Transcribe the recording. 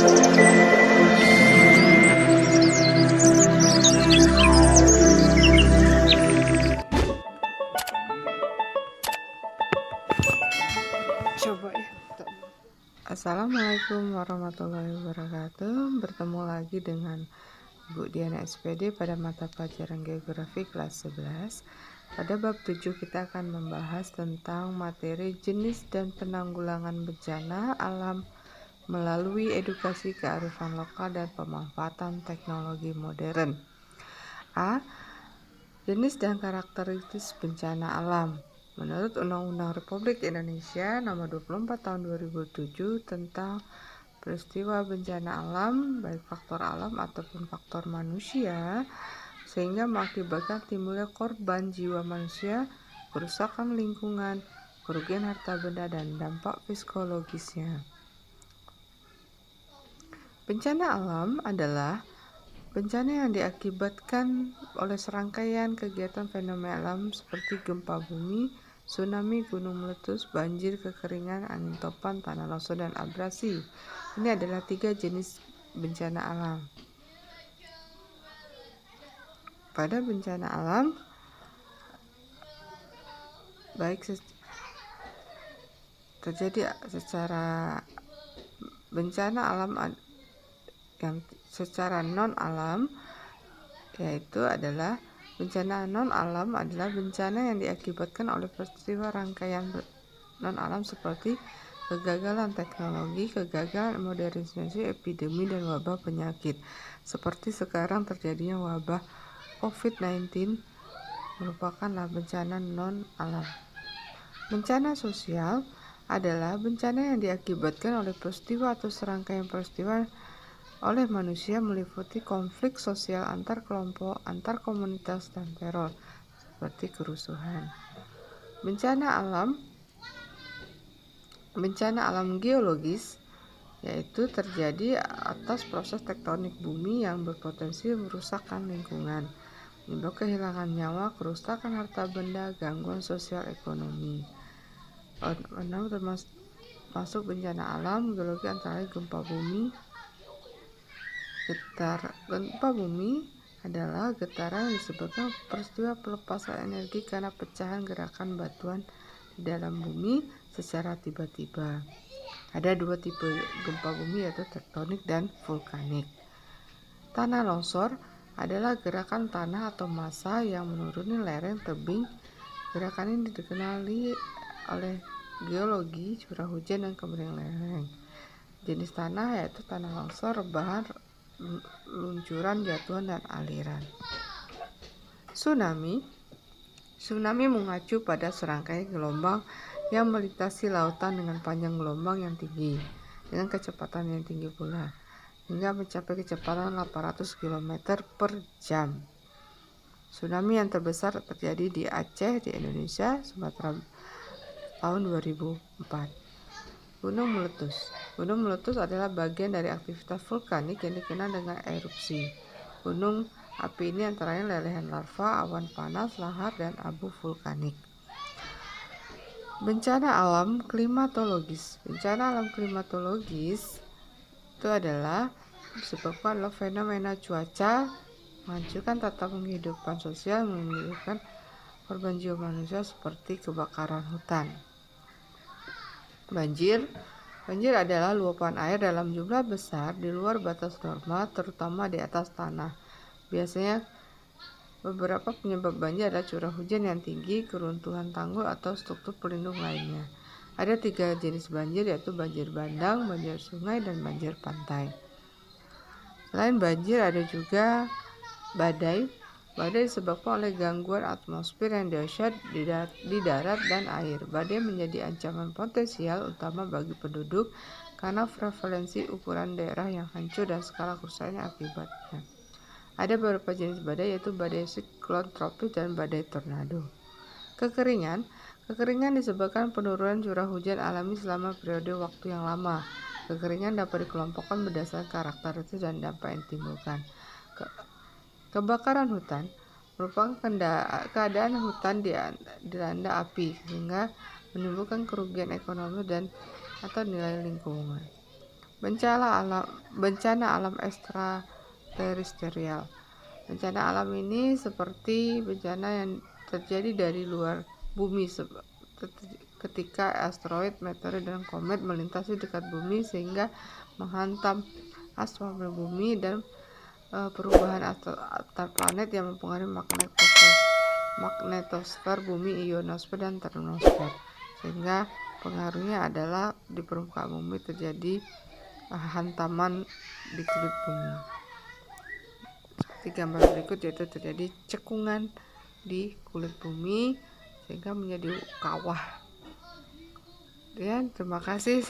Coba ya. Assalamualaikum warahmatullahi wabarakatuh. Bertemu lagi dengan Bu Diana SPD pada mata pelajaran Geografi kelas 11. Pada bab 7 kita akan membahas tentang materi jenis dan penanggulangan bencana alam melalui edukasi kearifan lokal dan pemanfaatan teknologi modern. A. Jenis dan karakteristik bencana alam. Menurut Undang-Undang Republik Indonesia Nomor 24 Tahun 2007 tentang peristiwa bencana alam, baik faktor alam ataupun faktor manusia, sehingga mengakibatkan timbulnya korban jiwa manusia, kerusakan lingkungan, kerugian harta benda, dan dampak psikologisnya. Bencana alam adalah bencana yang diakibatkan oleh serangkaian kegiatan fenomena alam seperti gempa bumi, tsunami, gunung meletus, banjir, kekeringan, angin topan, tanah longsor, dan abrasi. Ini adalah 3 jenis bencana alam. Pada bencana alam, baik terjadi secara bencana alam yang secara non alam, yaitu adalah bencana non-alam adalah bencana yang diakibatkan oleh peristiwa rangkaian non-alam seperti kegagalan teknologi, kegagalan modernisasi, epidemi, dan wabah penyakit. Seperti sekarang terjadinya wabah COVID-19 merupakanlah bencana non-alam. Bencana sosial adalah bencana yang diakibatkan oleh peristiwa atau serangkaian peristiwa oleh manusia meliputi konflik sosial antar kelompok, antar komunitas, dan teror seperti kerusuhan. Bencana alam geologis yaitu terjadi atas proses tektonik bumi yang berpotensi merusakkan lingkungan, menyebabkan kehilangan nyawa, kerusakan harta benda, gangguan sosial ekonomi. Termasuk bencana alam geologi antara gempa bumi. Gempa bumi adalah getaran yang disebabkan peristiwa pelepasan energi karena pecahan gerakan batuan di dalam bumi secara tiba-tiba. Ada 2 tipe gempa bumi, yaitu tektonik dan vulkanik. Tanah longsor adalah gerakan tanah atau massa yang menuruni lereng tebing. Gerakan ini dikenali oleh geologi, curah hujan, dan kemiringan lereng. Jenis tanah yaitu tanah longsor, rebahan, luncuran, jatuhan, dan aliran. Tsunami mengacu pada serangkaian gelombang yang melintasi lautan dengan panjang gelombang yang tinggi dengan kecepatan yang tinggi pula hingga mencapai kecepatan 800 km per jam. Tsunami yang terbesar terjadi di Aceh di Indonesia, Sumatera tahun 2004. Gunung meletus adalah bagian dari aktivitas vulkanik yang dikenal dengan erupsi. Gunung api ini antaranya lelehan lava, awan panas, lahar, dan abu vulkanik. Bencana alam klimatologis. Bencana alam klimatologis itu adalah disebabkan oleh fenomena cuaca, menghancurkan tata kehidupan sosial, menimbulkan korban jiwa manusia seperti kebakaran hutan. Banjir adalah luapan air dalam jumlah besar di luar batas normal, terutama di atas tanah. Biasanya beberapa penyebab banjir adalah curah hujan yang tinggi, keruntuhan tanggul, atau struktur pelindung lainnya. Ada 3 jenis banjir, yaitu banjir bandang, banjir sungai, dan banjir pantai. Selain banjir ada juga badai. Badai disebabkan oleh gangguan atmosfer yang dahsyat di darat dan air. Badai menjadi ancaman potensial utama bagi penduduk karena prevalensi ukuran daerah yang hancur dan skala kerusakannya akibatnya. Ada beberapa jenis badai, yaitu badai siklon tropis dan badai tornado. Kekeringan disebabkan penurunan curah hujan alami selama periode waktu yang lama. Kekeringan dapat dikelompokkan berdasarkan karakteristik dan dampak yang ditimbulkan. Kebakaran hutan merupakan keadaan hutan dilanda api sehingga menimbulkan kerugian ekonomi dan atau nilai lingkungan. Bencana alam ekstraterestrial. Bencana alam ini seperti bencana yang terjadi dari luar bumi ketika asteroid, meteorit, dan komet melintasi dekat bumi sehingga menghantam atmosfer bumi dan perubahan antar planet yang mempengaruhi magnetosfer bumi, ionosfer, dan termosfer, sehingga pengaruhnya adalah di permukaan bumi terjadi hantaman di kulit bumi. Seperti gambar berikut, yaitu terjadi cekungan di kulit bumi sehingga menjadi kawah. Dan terima kasih.